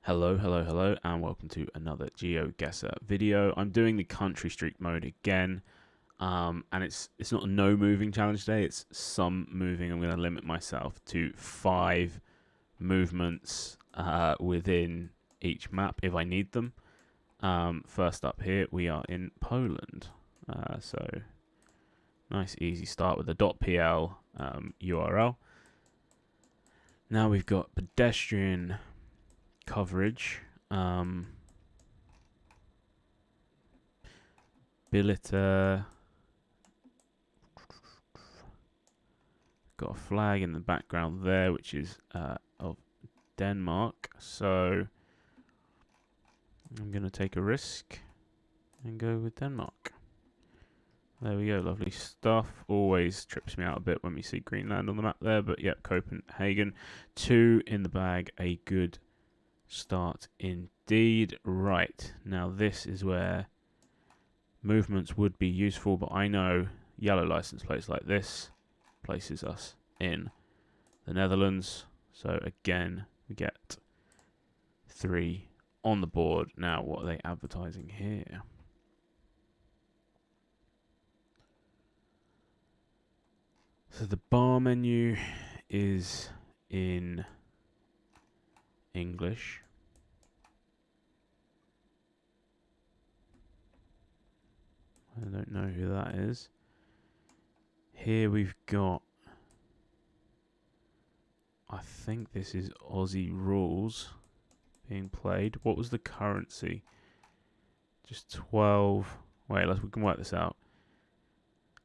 Hello, hello, hello, and welcome to another GeoGuessr video. I'm doing the country streak mode again, and it's not a no moving challenge today. It's some moving. I'm going to limit myself to 5 movements within each map if I need them. First up here, we are in Poland. So nice, easy start with a .pl URL. Now we've got pedestrian coverage. Billiter. Got a flag in the background there, which is of Denmark. So I'm going to take a risk and go with Denmark. There we go, lovely stuff. Always trips me out a bit when we see Greenland on the map there, but yep, Copenhagen. 2 in the bag, a good start indeed. Right, now this is where movements would be useful, but I know yellow license plates like this places us in the Netherlands. So again, we get 3 on the board. Now, what are they advertising here? So the bar menu is in English. I don't know who that is. Here we've got, I think this is Aussie rules being played. What was the currency? Just 12. Wait, we can work this out.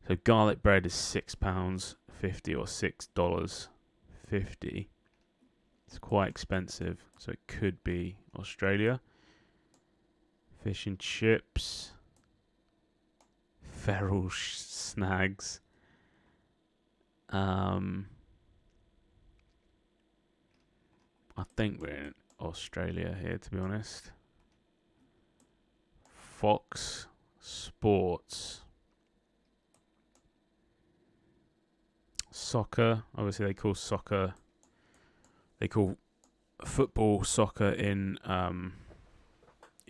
So garlic bread is £6.50 or $6.50. It's quite expensive, so it could be Australia. Fish and chips. Feral snags. I think we're in Australia here, to be honest. Fox Sports. Soccer. Obviously, they call soccer. They call football soccer in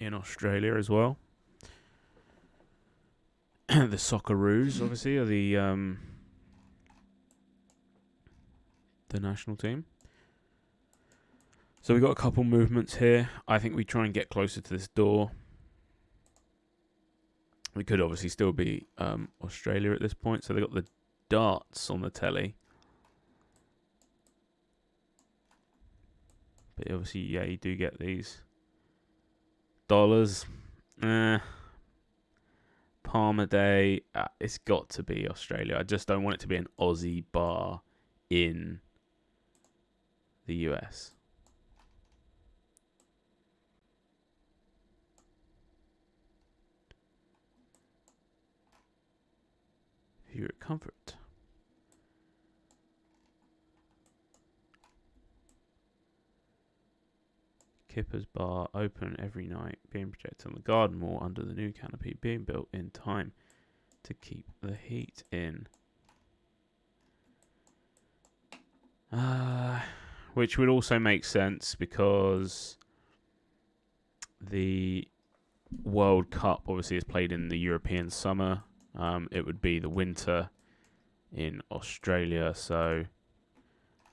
Australia as well. The Socceroos, obviously, are the national team. So we got a couple movements here. I think we try and get closer to this door. We could obviously still be Australia at this point. So they got the darts on the telly. But obviously, yeah, you do get these dollars. Palmer Day. It's got to be Australia. I just don't want it to be an Aussie bar in the US. View at comfort. Kipper's bar open every night, being projected on the garden wall under the new canopy being built in time to keep the heat in. Which would also make sense because the World Cup obviously is played in the European summer. It would be the winter in Australia, so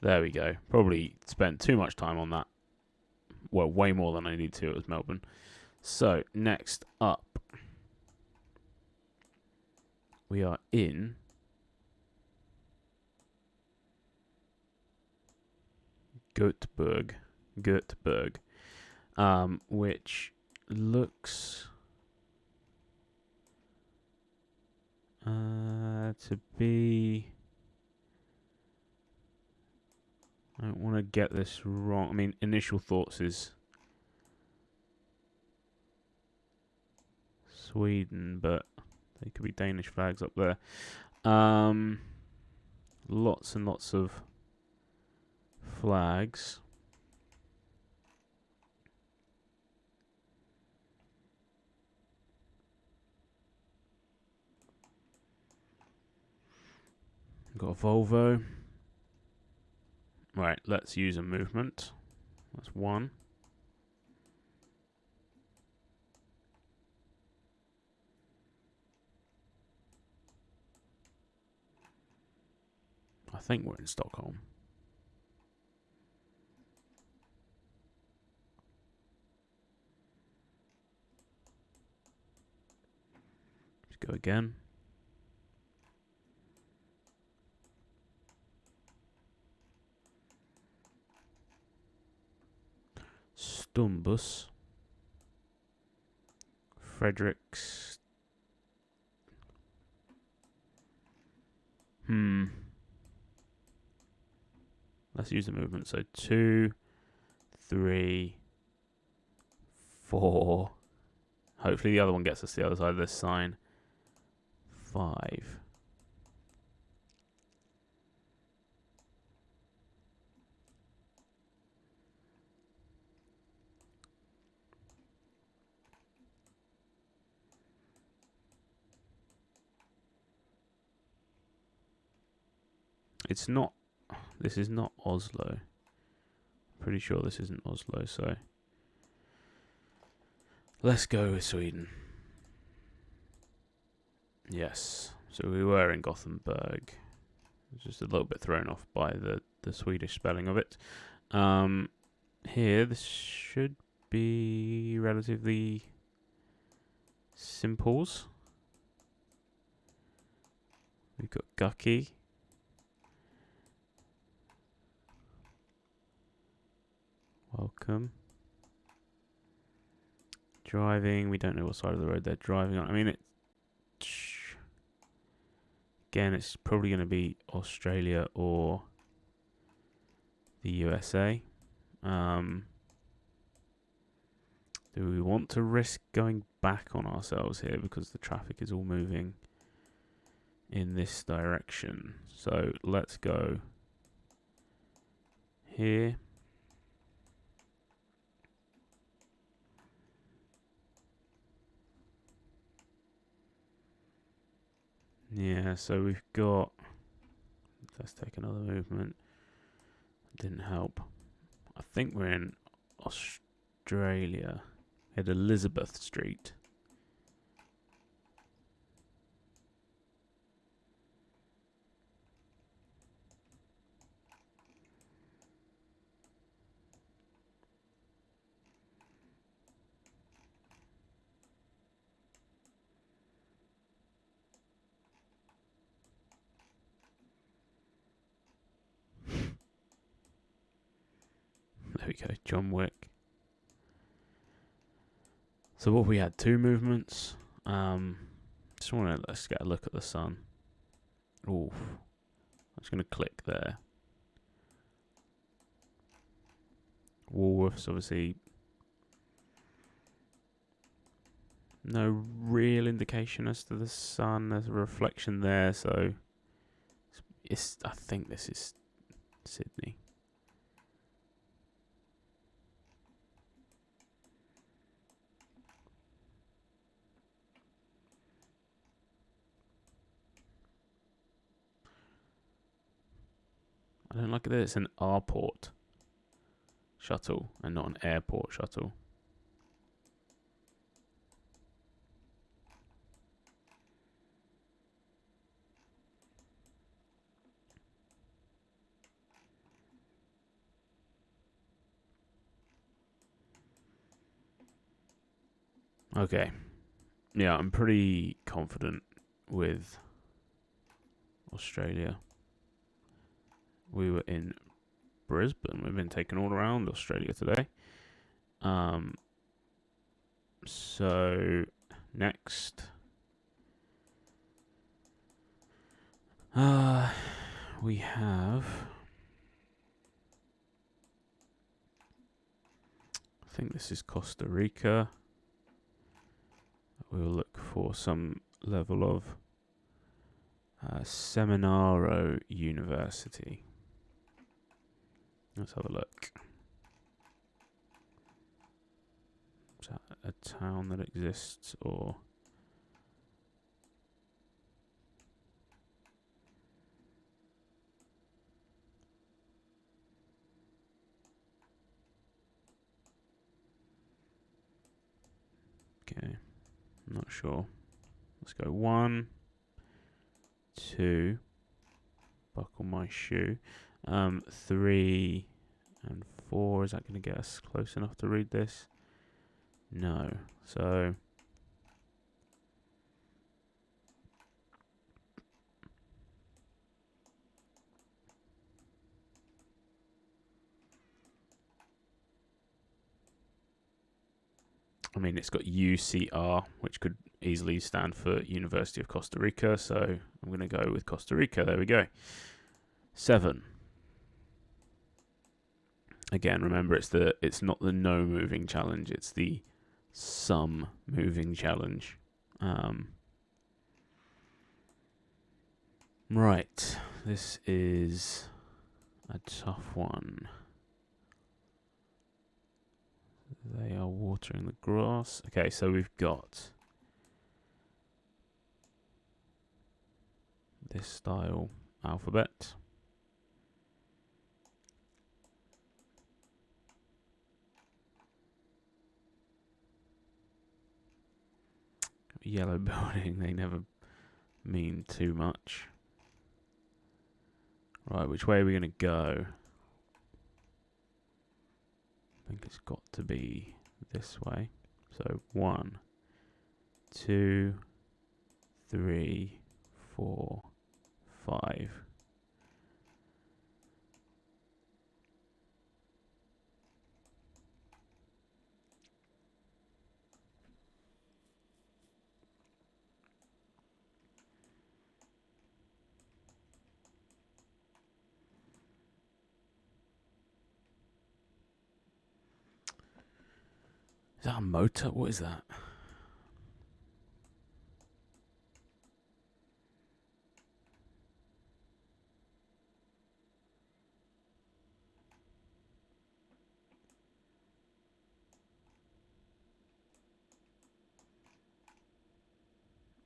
there we go. Probably spent too much time on that. Well, way more than I need to. It was Melbourne. So, next up, we are in Göteborg, which looks to be... I don't want to get this wrong. I mean, initial thoughts is Sweden, but they could be Danish flags up there. Lots and lots of flags. Got a Volvo. Right, let's use a movement. That's 1. think we're in Stockholm. Let's go again. Stumbus. Fredericks. Let's use the movement. So 2, 3, 4. Hopefully the other one gets us to the other side of this sign. 5. It's not. This is not Oslo. Pretty sure this isn't Oslo, so let's go with Sweden. Yes. So we were in Gothenburg. I was just a little bit thrown off by the Swedish spelling of it. Here, this should be relatively simples. We've got Gucky. Welcome. Driving. We don't know what side of the road they're driving on. I mean, again, it's probably going to be Australia or the USA. Do we want to risk going back on ourselves here because the traffic is all moving in this direction? So let's go here. Yeah, so we've got, let's take another movement. Didn't help. I think we're in Australia at Elizabeth Street. There we go, John Wick. So what we had, 2 movements. Just want to, let's get a look at the sun. Oof. I'm just going to click there. Woolworths, obviously. No real indication as to the sun. There's a reflection there, so I think this is Sydney. I don't like that it's an airport shuttle and not an airport shuttle. Okay. Yeah, I'm pretty confident with Australia. We were in Brisbane. We've been taken all around Australia today. So next, we have, I think this is Costa Rica. We'll look for some level of Seminaro University. Let's have a look. Is that a town that exists, or okay, I'm not sure. Let's go 1, 2, buckle my shoe. 3 and 4, is that going to get us close enough to read this? No. So I mean, it's got UCR, which could easily stand for University of Costa Rica, so I'm going to go with Costa Rica. There we go. 7. Again, remember, it's not the no moving challenge, it's the some moving challenge. Right, this is a tough one. They are watering the grass. Okay, so we've got this style alphabet. Yellow building, they never mean too much. Right, which way are we going to go? I think it's got to be this way. So 1, 2, 3, 4, 5. Is that a motor? What is that?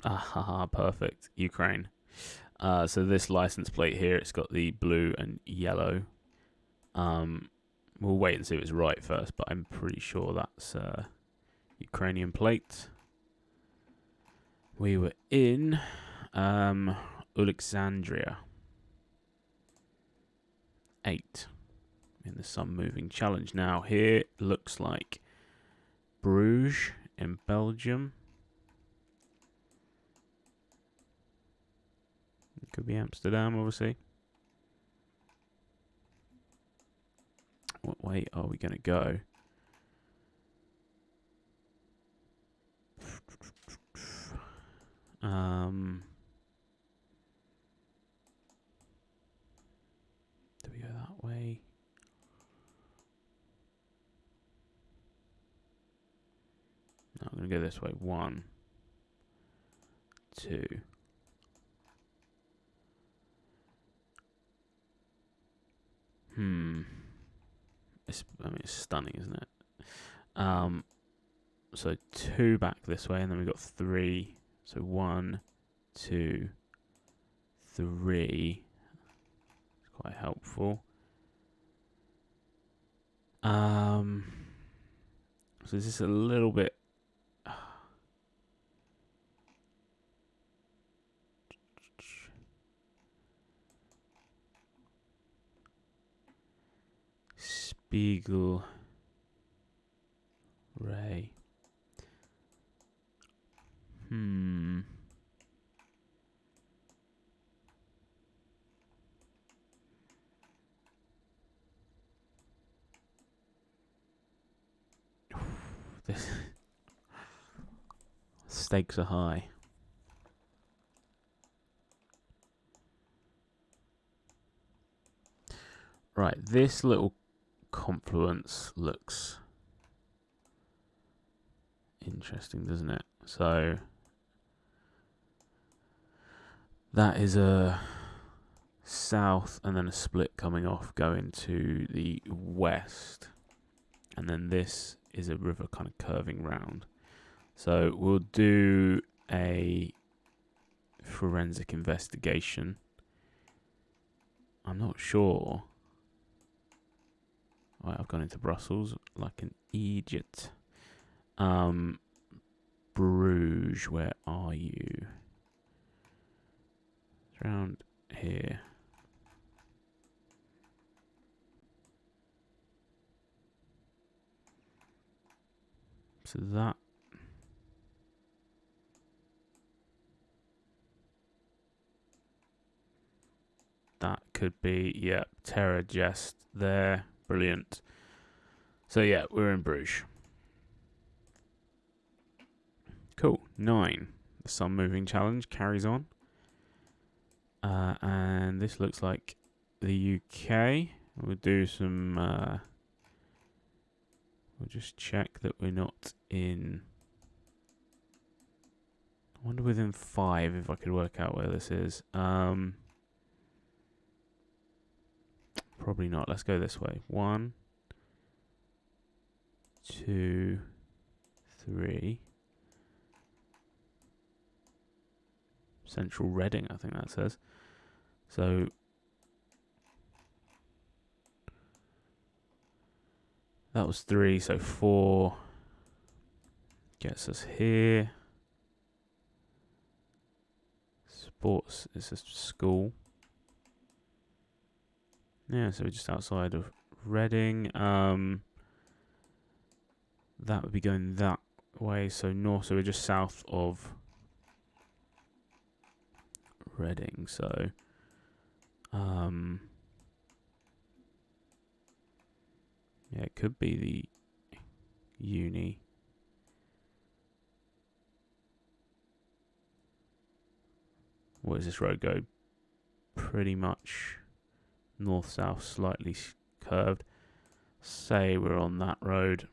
Ah, perfect. Ukraine. So this license plate here, it's got the blue and yellow. We'll wait and see if it's right first, but I'm pretty sure that's Ukrainian plate. We were in Alexandria. 8 in the Sun Moving Challenge. Now here looks like Bruges in Belgium. It could be Amsterdam, obviously. What way are we going to go? Do we go that way? No, I'm going to go this way. 1, 2. It's stunning, isn't it? So 2 back this way, and then we've got 3. So 1, 2, 3. It's quite helpful. So this is a little bit. Spiegel Ray. This stakes are high. Right, this little confluence looks interesting, doesn't it? So that is a south and then a split coming off going to the west, and then this is a river kind of curving round. So we'll do a forensic investigation. I'm not sure. Right, I've gone into Brussels like an idiot. Bruges, where are you? It's around here. So that could be, yeah, Terra Jest there. Brilliant. So yeah, we're in Bruges. Cool. 9. The sun moving challenge carries on. And this looks like the UK. We'll do some... we'll just check that we're not in... I wonder within 5 if I could work out where this is. Probably not. Let's go this way. 1, 2, 3. Central Reading, I think that says. So that was 3, so 4 gets us here. Sports is a school. Yeah, so we're just outside of Reading. That would be going that way, so north, so we're just south of Reading, so yeah, it could be the uni. What does this road go? Pretty much north-south, slightly curved. Say we're on that road.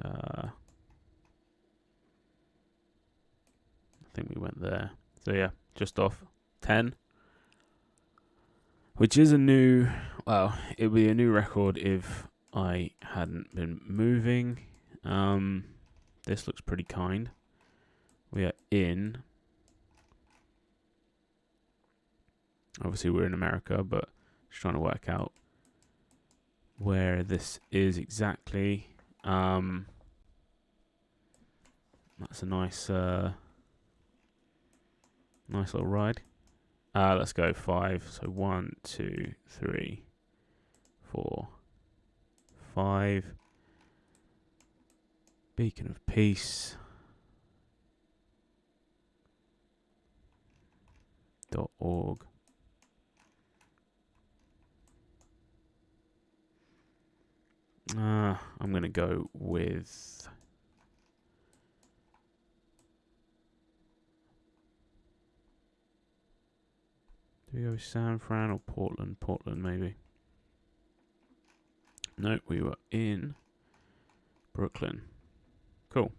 I think we went there. So yeah, just off 10. Which is a new... Well, it would be a new record if I hadn't been moving. This looks pretty kind. We are in... Obviously we're in America, but just trying to work out where this is exactly. That's a nice nice little ride. Let's go 5. So 1, 2, 3, 4, 5. Beacon of Peace. .org. I'm going to go with... Do we go with San Fran or Portland? Portland, maybe. No, we were in Brooklyn. Cool.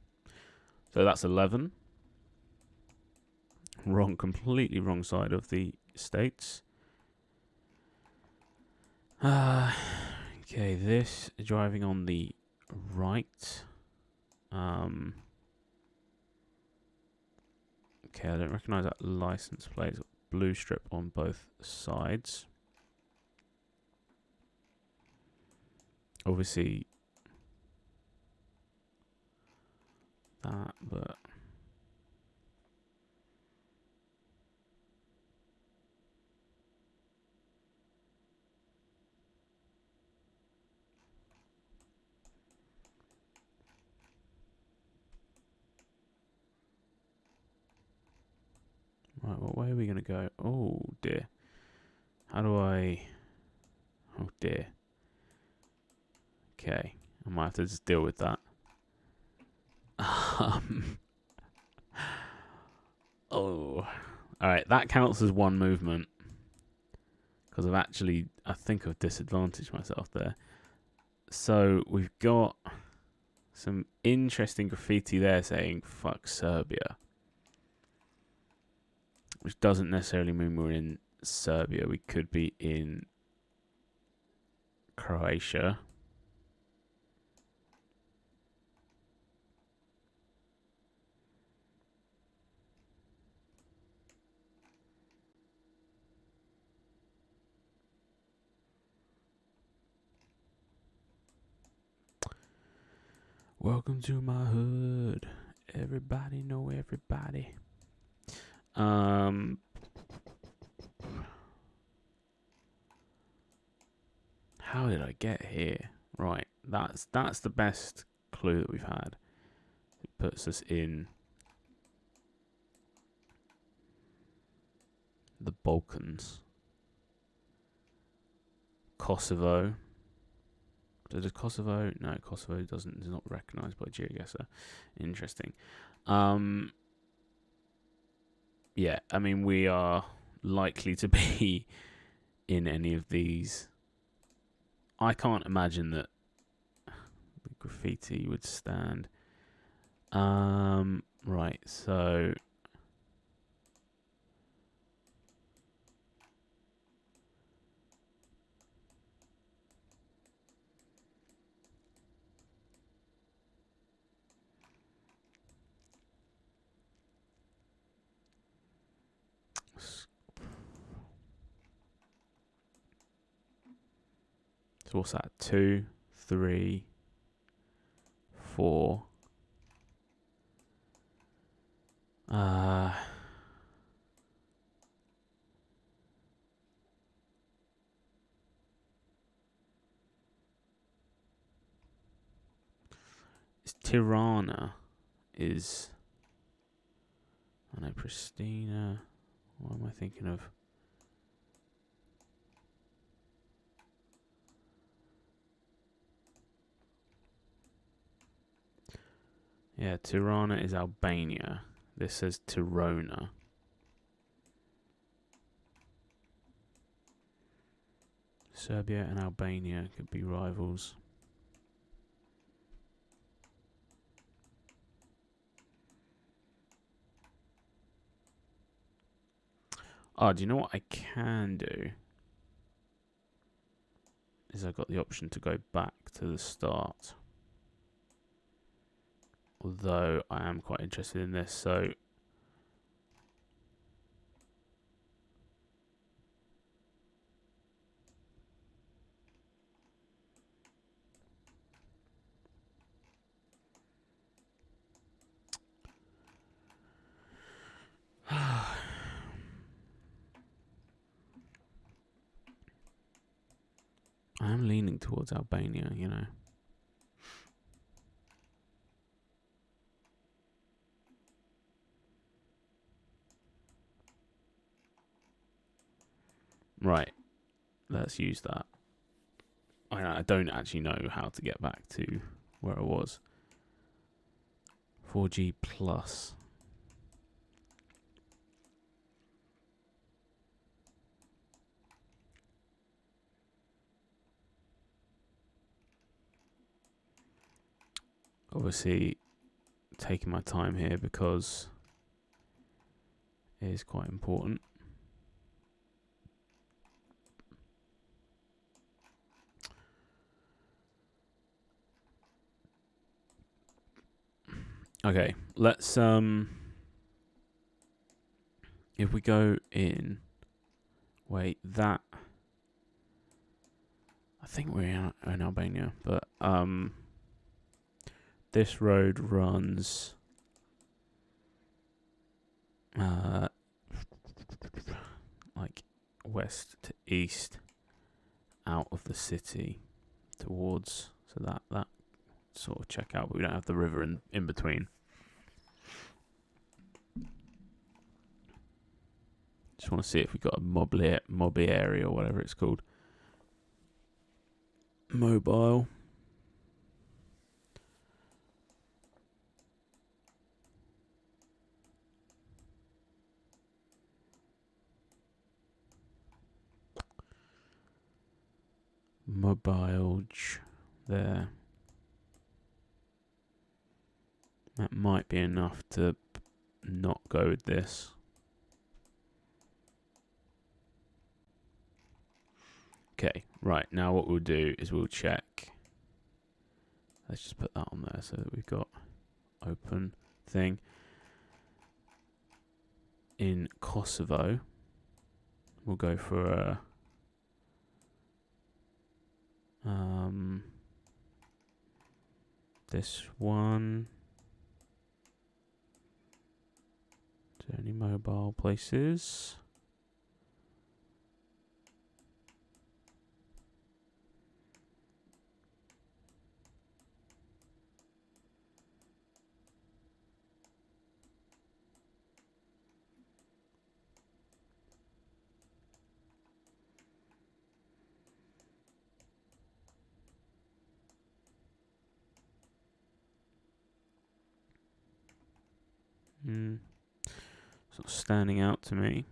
So that's 11. Wrong, completely wrong side of the states. Okay, this driving on the right. Okay, I don't recognise that license plate. It's got blue strip on both sides. Obviously that, but right, what way are we going to go? Oh dear. How do I... Oh dear. Okay, I might have to just deal with that. Oh. Alright, that counts as one movement. Because I think I've disadvantaged myself there. So, we've got some interesting graffiti there saying, fuck Serbia. Which doesn't necessarily mean we're in Serbia. We could be in Croatia. Welcome to my hood. Everybody know everybody. How did I get here? Right, that's the best clue that we've had. It puts us in the Balkans. Kosovo. So does Kosovo? No, Kosovo is not recognised by GeoGuessr. Interesting. Yeah, I mean, we are likely to be in any of these. I can't imagine that the graffiti would stand. Right, so what's that? 2, 3, 4. It's Tirana is. I know Pristina. What am I thinking of? Yeah, Tirana is Albania. This says Tirona. Serbia and Albania could be rivals. Oh, do you know what I can do? Is I've got the option to go back to the start. Although I am quite interested in this, so I am leaning towards Albania, you know. Right, let's use that. I don't actually know how to get back to where I was. 4G plus. Obviously, taking my time here because it is quite important. Okay, let's if we go in, wait, that I think we're in Albania, but this road runs like west to east out of the city towards, so that sort of check out, but we don't have the river in between. Just want to see if we got a mobby area or whatever it's called. Mobile. Mobile there. That might be enough to not go with this. Okay, right, now what we'll do is we'll check. Let's just put that on there so that we've got open thing. In Kosovo, we'll go for a this one. Is there any mobile places? It's not standing out to me.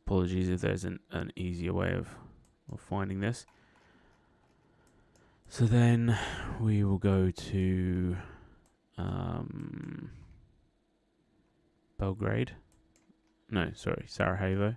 Apologies if there's an easier way of finding this. So then we will go to Belgrade. No, sorry, Sarajevo.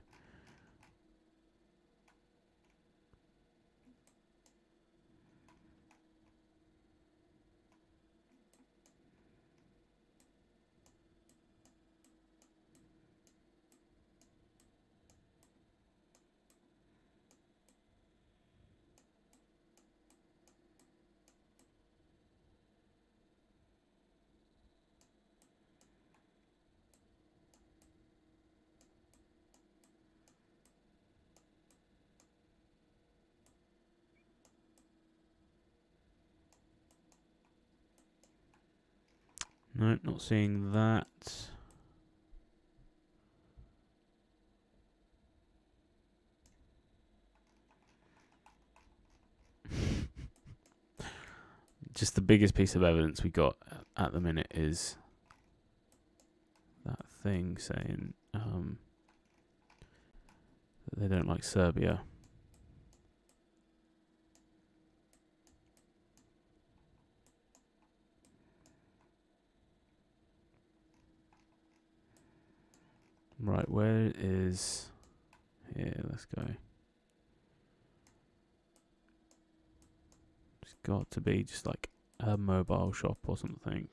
No, not seeing that. Just the biggest piece of evidence we got at the minute is that thing saying that they don't like Serbia. Right, where is... Here, let's go. It's got to be just like a mobile shop or something.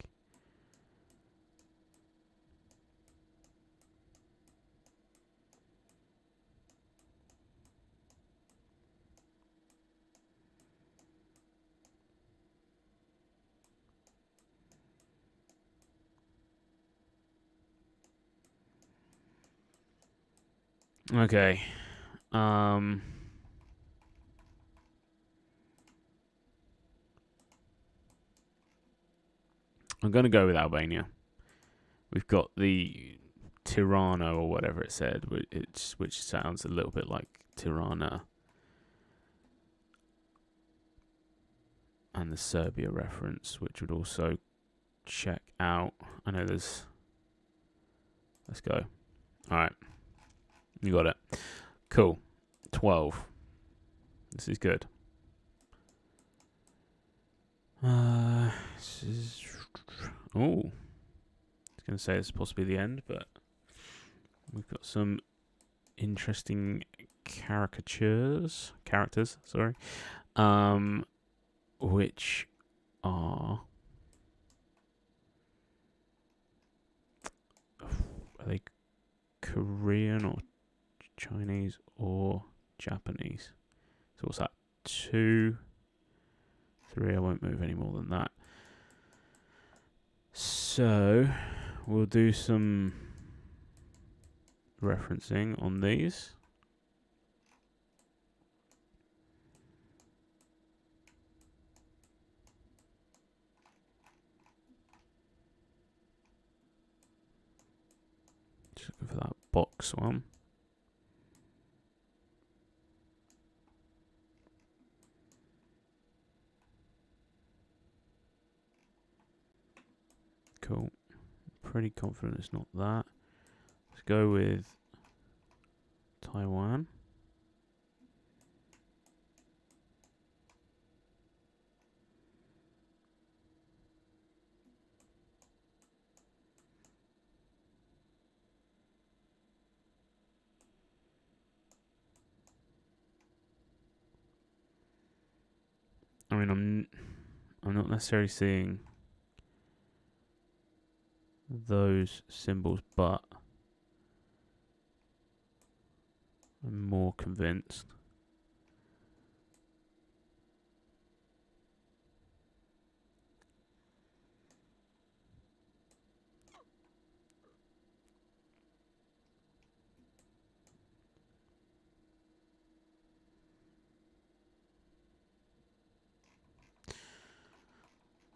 Okay. I'm going to go with Albania. We've got the Tirana or whatever it said, which sounds a little bit like Tirana. And the Serbia reference, which would also check out. I know there's... Let's go. Alright. You got it. Cool. 12. This is good. This is... Oh. I was going to say it's possibly the end, but we've got some interesting characters, sorry. Which are they Korean or Chinese or Japanese? So what's that? 2, 3. I won't move any more than that. So we'll do some referencing on these. Just looking for that box one. Cool. Pretty confident it's not that. Let's go with Taiwan. I mean, I'm not necessarily seeing those symbols, but I'm more convinced.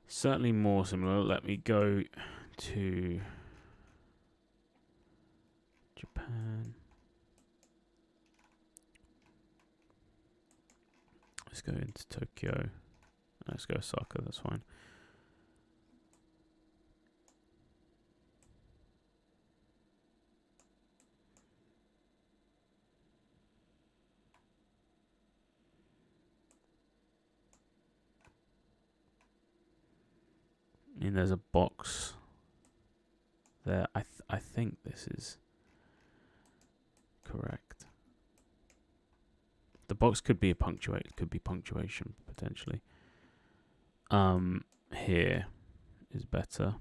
Certainly more similar. Let me go to Japan. Let's go into Tokyo. Let's go Osaka, that's fine. I mean, there's a box there. I think this is correct. The box could be could be punctuation potentially. Here is better.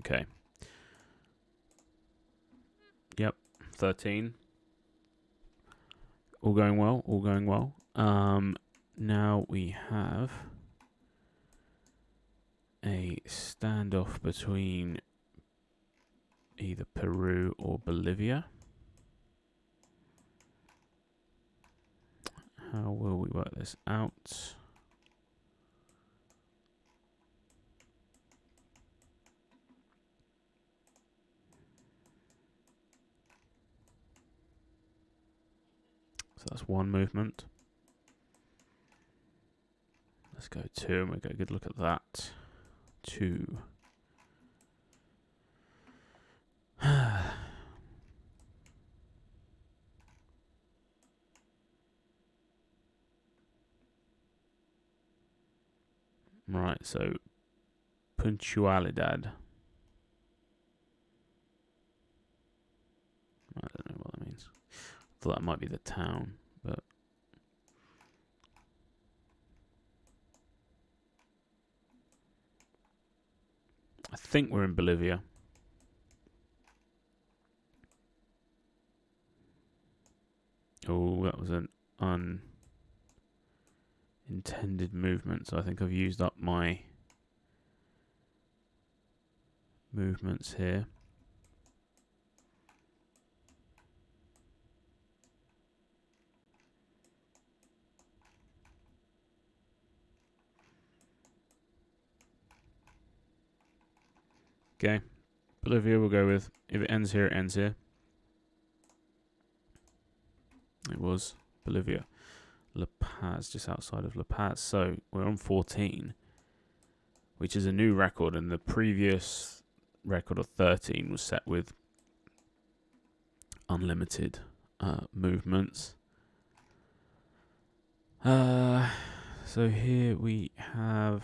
Okay. Yep, 13. All going well, all going well. Now we have a standoff between either Peru or Bolivia. How will we work this out? So that's one movement. Let's go 2 and we'll get a good look at that. 2. Right, so puntualidad. I don't know what that means. I thought that might be the town, but I think we're in Bolivia. Oh, that was an unintended movement, so I think I've used up my movements here. Okay, Bolivia we'll go with. If it ends here, it ends here. It was Bolivia. La Paz, just outside of La Paz. So we're on 14, which is a new record, and the previous record of 13 was set with unlimited movements. So here we have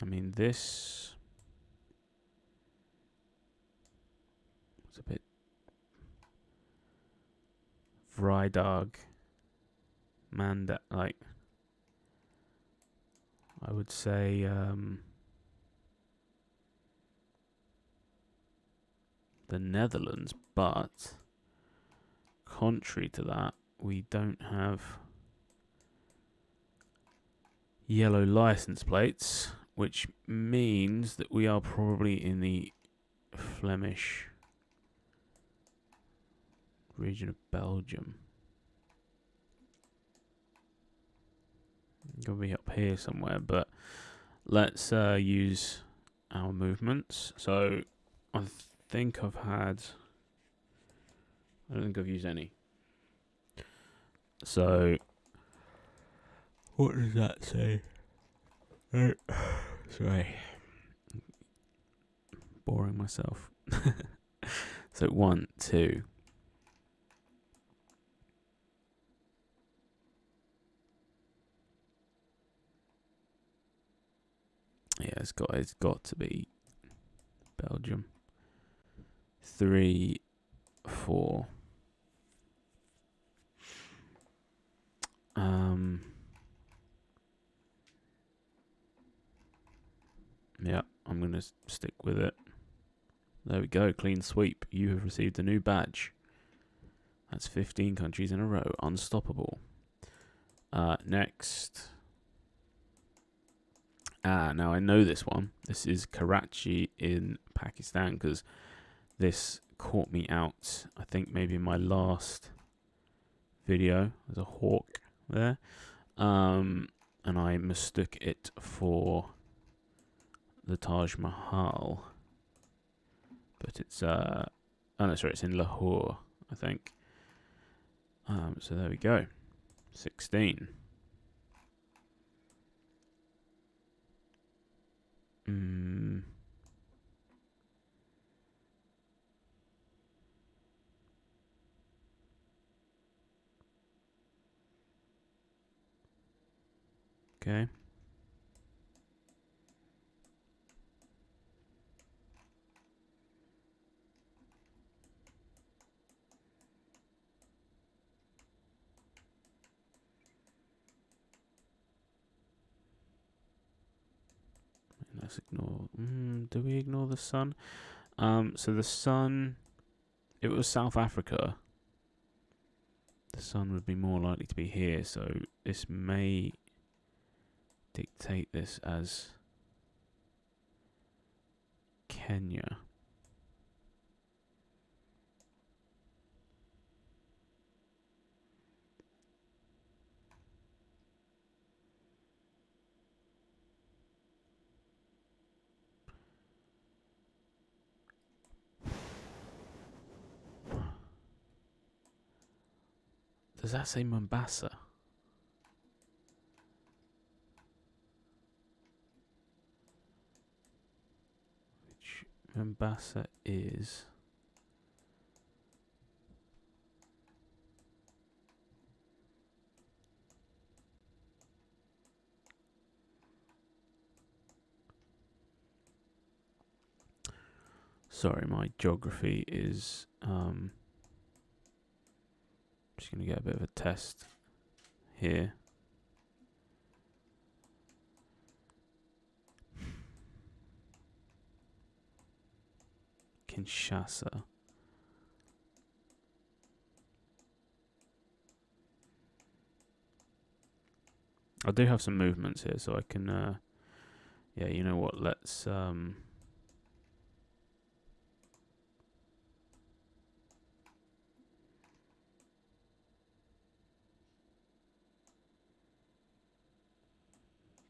I mean, this was a bit Vrydag Manda, like I would say the Netherlands, but contrary to that, we don't have yellow license plates, which means that we are probably in the Flemish region of Belgium. Gonna be up here somewhere, but let's use our movements. So I think I don't think I've used any. So what does that say? Sorry, boring myself. So 1, 2. Yeah, it's got to be Belgium. 3, 4. Yeah, I'm going to stick with it. There we go, clean sweep. You have received a new badge. That's 15 countries in a row. Unstoppable. Next. Now I know this one. This is Karachi in Pakistan, because this caught me out, I think maybe in my last video. There's a hawk there. And I mistook it for the Taj Mahal. But it's, oh no, sorry, it's in Lahore, I think. So there we go. 16. Okay. Let's ignore. Do we ignore the sun? So the sun, if it was South Africa, the sun would be more likely to be here. So this may dictate this as Kenya. Does that say Mombasa? Which Mombasa is? Sorry, my geography is just going to get a bit of a test here. Kinshasa. I do have some movements here, so I can, yeah, you know what, let's,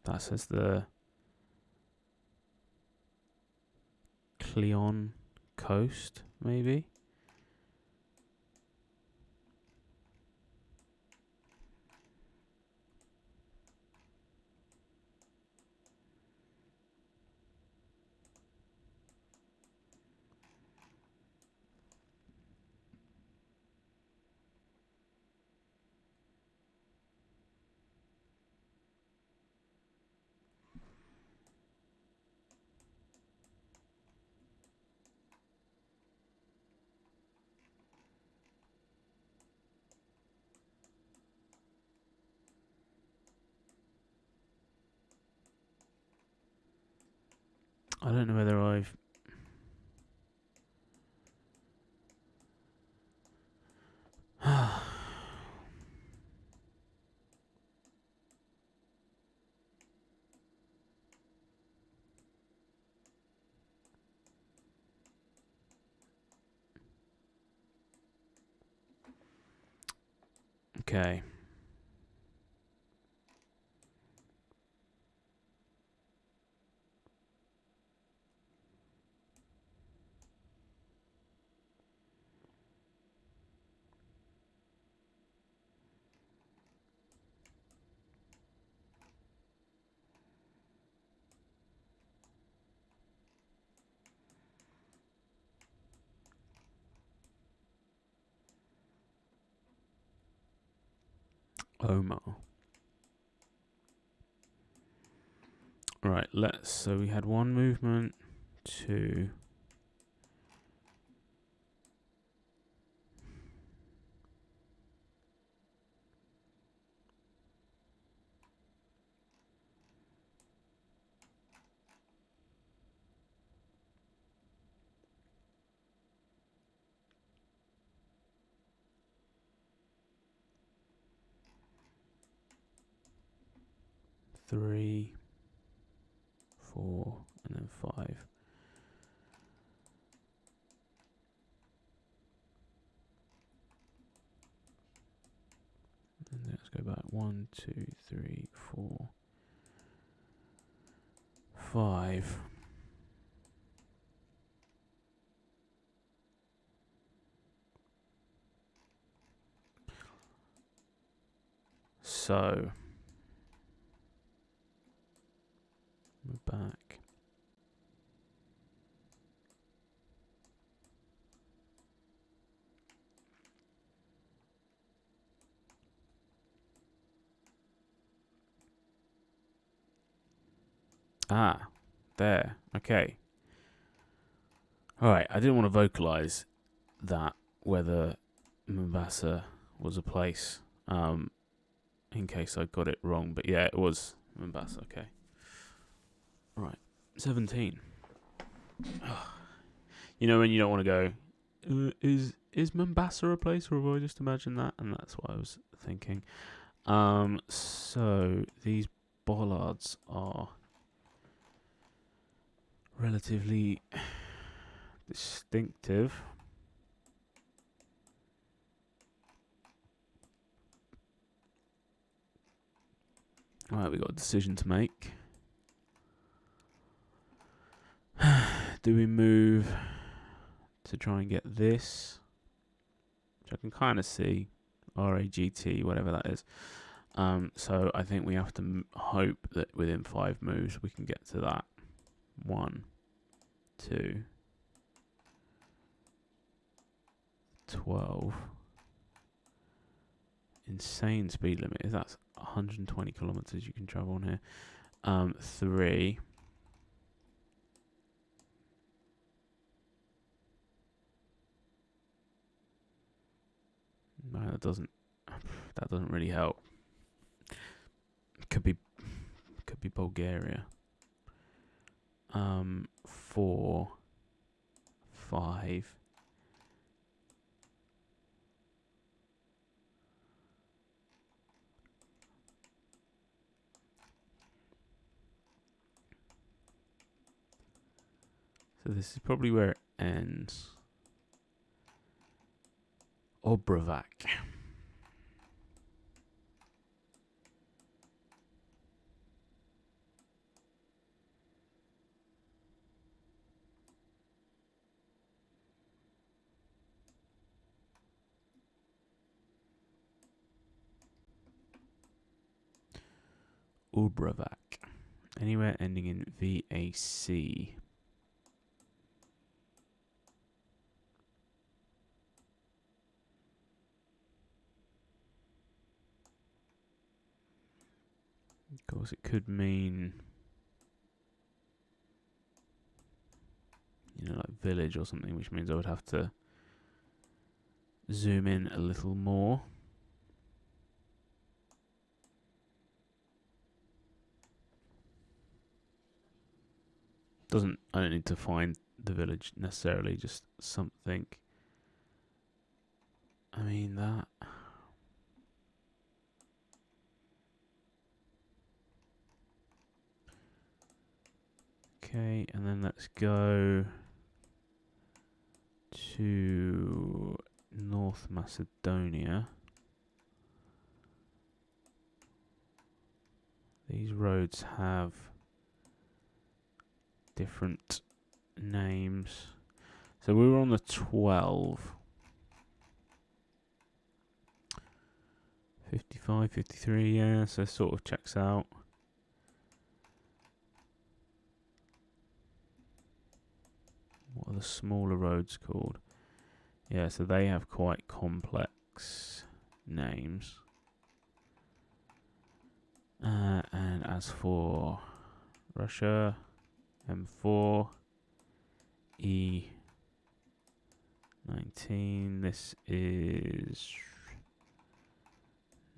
that says the Cleon coast, maybe? I don't know whether I've... Okay. Omar. Right, so we had one movement, two. 3, 4, and then 5. And let's go back. 1, 2, 3, 4, 5. So we're back. Ah, there. Okay. Alright, I didn't want to vocalize that, whether Mombasa was a place, in case I got it wrong. But yeah, it was Mombasa. Okay. Right. 17. You know when you don't want to go, is Mombasa a place, or have I just imagined that? And that's what I was thinking. So these bollards are relatively distinctive. Right, we've got a decision to make. Do we move to try and get this, which I can kind of see, RAGT, whatever that is. So I think we have to hope that within 5 moves we can get to that. 1, 2, 12. Insane speed limit. That's 120 kilometers you can travel on here. 3. No, that doesn't really help. Could be Bulgaria. 4, 5. So this is probably where it ends. Obravac. Obravac. Anywhere ending in VAC. Of course, it could mean, like village or something, which means I would have to zoom in a little more. I don't need to find the village necessarily, just something. I mean, that. Okay, and then let's go to North Macedonia. These roads have different names. So we were on the 12. 55, 53, yeah, so sort of checks out. What are the smaller roads called? Yeah, so they have quite complex names. And as for Russia, M4, E19, this is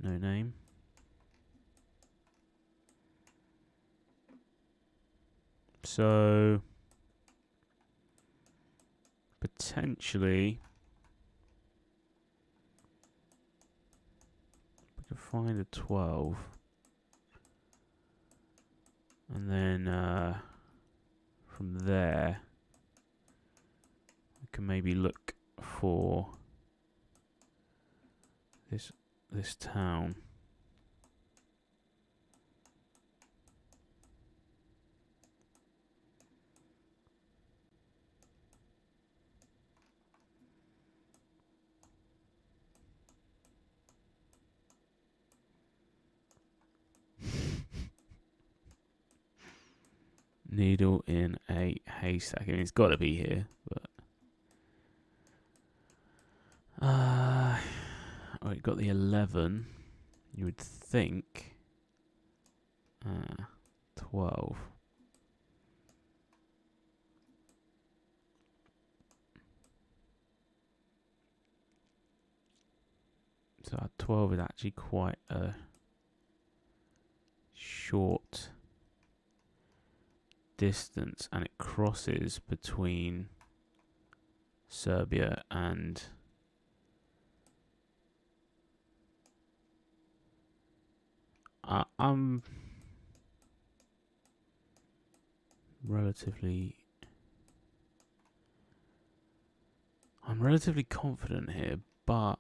no name. So potentially we could find a 12. And then from there, we can maybe look for this town. Needle in a haystack. I mean, it's got to be here, but oh, it got the 11. You would think 12. So 12 is actually quite a short distance, and it crosses between Serbia and I'm relatively confident here, but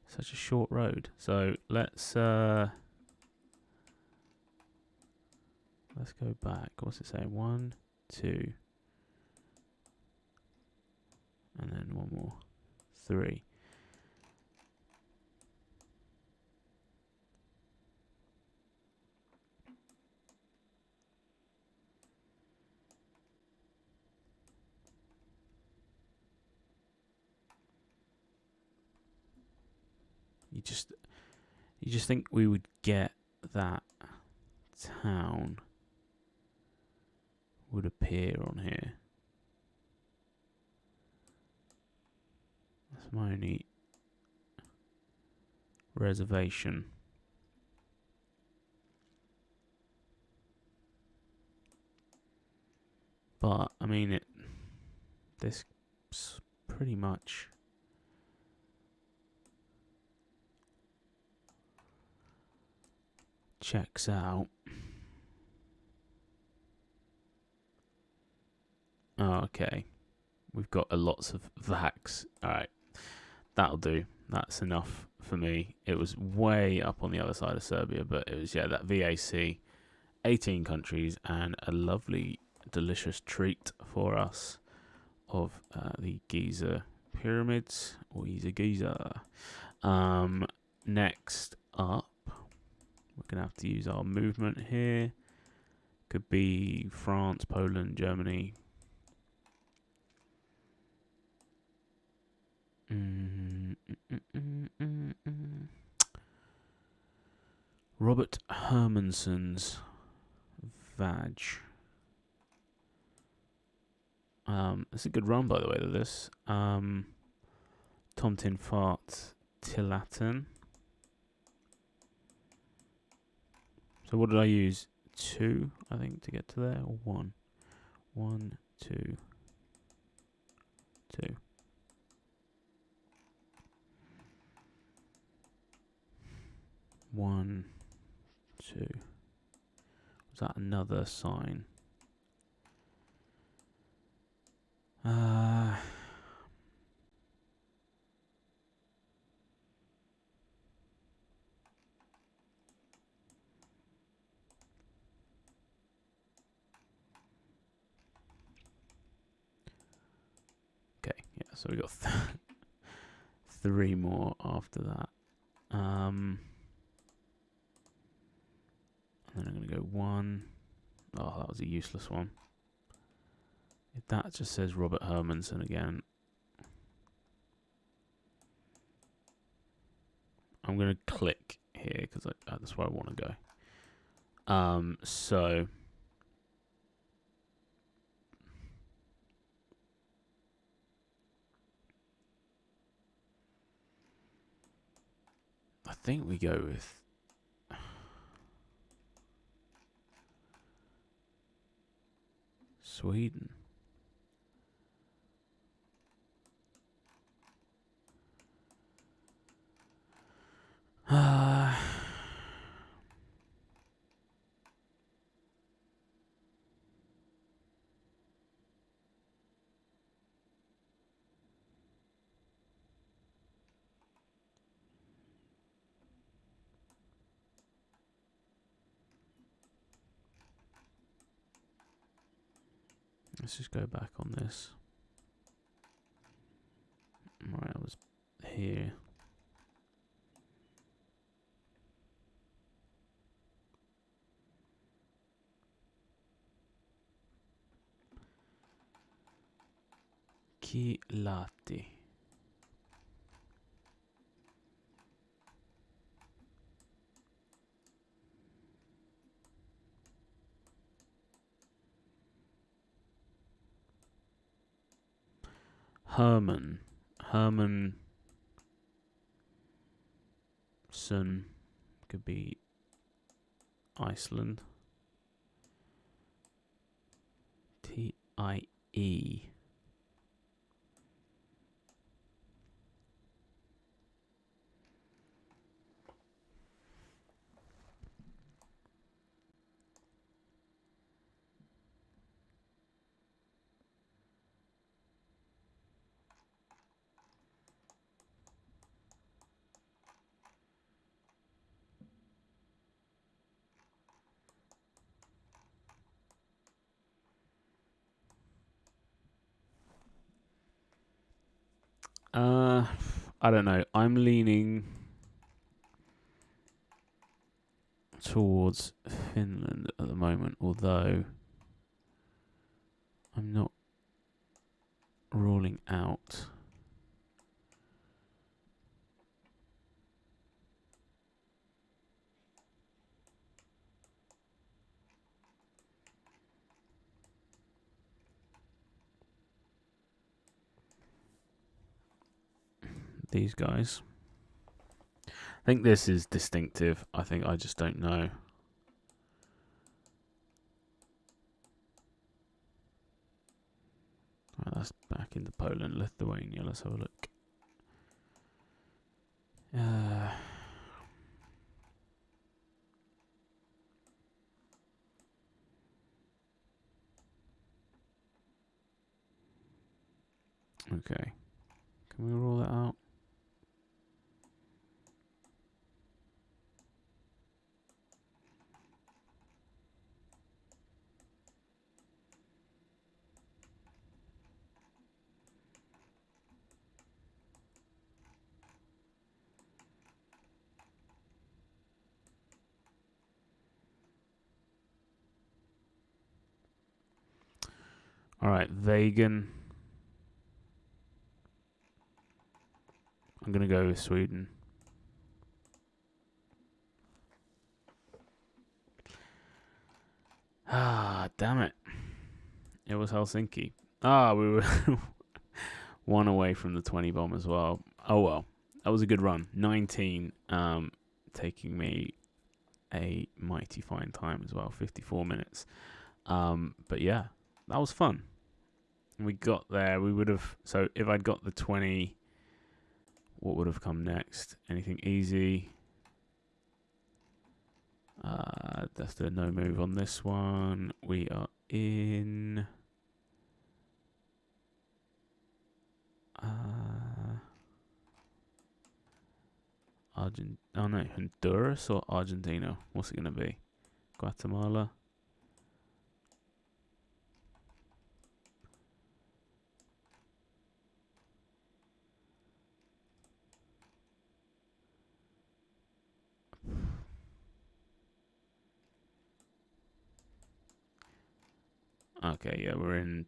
such a short road. So let's go back. What's it say? 1, 2, and then one more, 3. You just think we would get that town would appear on here. That's my only reservation. But I mean, this pretty much checks out. Oh, okay. We've got lots of VACs. Alright. That'll do. That's enough for me. It was way up on the other side of Serbia, but it was, yeah, that VAC. 18 countries and a lovely, delicious treat for us of the Giza pyramids, or Giza. Next up, we're going to have to use our movement here. Could be France, Poland, Germany. Robert Hermanson's Vag. It's a good run, by the way, to this. Tomtin Fart Tillaten. So what did I use? 2, I think, to get to there, or 1? 1, 2, 2. One, 2. Was that another sign? Okay, yeah, so we got 3 more after that. And then I'm going to go 1. Oh, that was a useless one. If that just says Robert Hermanson again, I'm going to click here because that's where I want to go. So I think we go with Sweden. Let's just go back on this. Right, I was here. Kilati. Herman. Hermanson could be Iceland. T-I-E. I don't know. I'm leaning towards Finland at the moment, although I'm not ruling out these guys. I think this is distinctive. I think I just don't know. Right, that's back into Poland, Lithuania. Let's have a look. Okay. Can we roll that out? All right, vegan. I'm going to go with Sweden. Ah, damn it. It was Helsinki. Ah, we were one away from the 20 bomb as well. Oh, well. That was a good run. 19, taking me a mighty fine time as well. 54 minutes. But yeah, that was fun. We got there. We would have... So if I'd got the 20... What would have come next? Anything easy? That's the no move on this one. We are in... Oh no, Honduras or Argentina? What's it going to be? Guatemala? Okay, yeah, we're in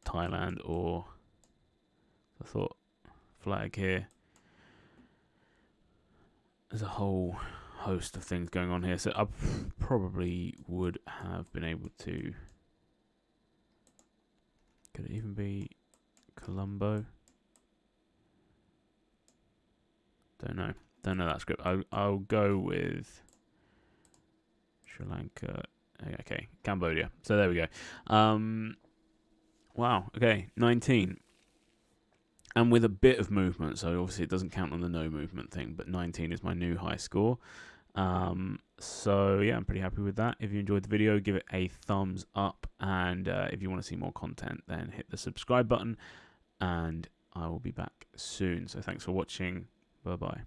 Thailand or... I thought flag here. There's a whole host of things going on here, so I probably would have been able to... Could it even be Colombo? Don't know. Don't know that script. I'll go with Sri Lanka. Okay, Cambodia. So there we go. Wow. Okay, 19. And with a bit of movement, so obviously it doesn't count on the no movement thing, but 19 is my new high score. So yeah, I'm pretty happy with that. If you enjoyed the video, give it a thumbs up. And if you want to see more content, then hit the subscribe button. And I will be back soon. So thanks for watching. Bye-bye.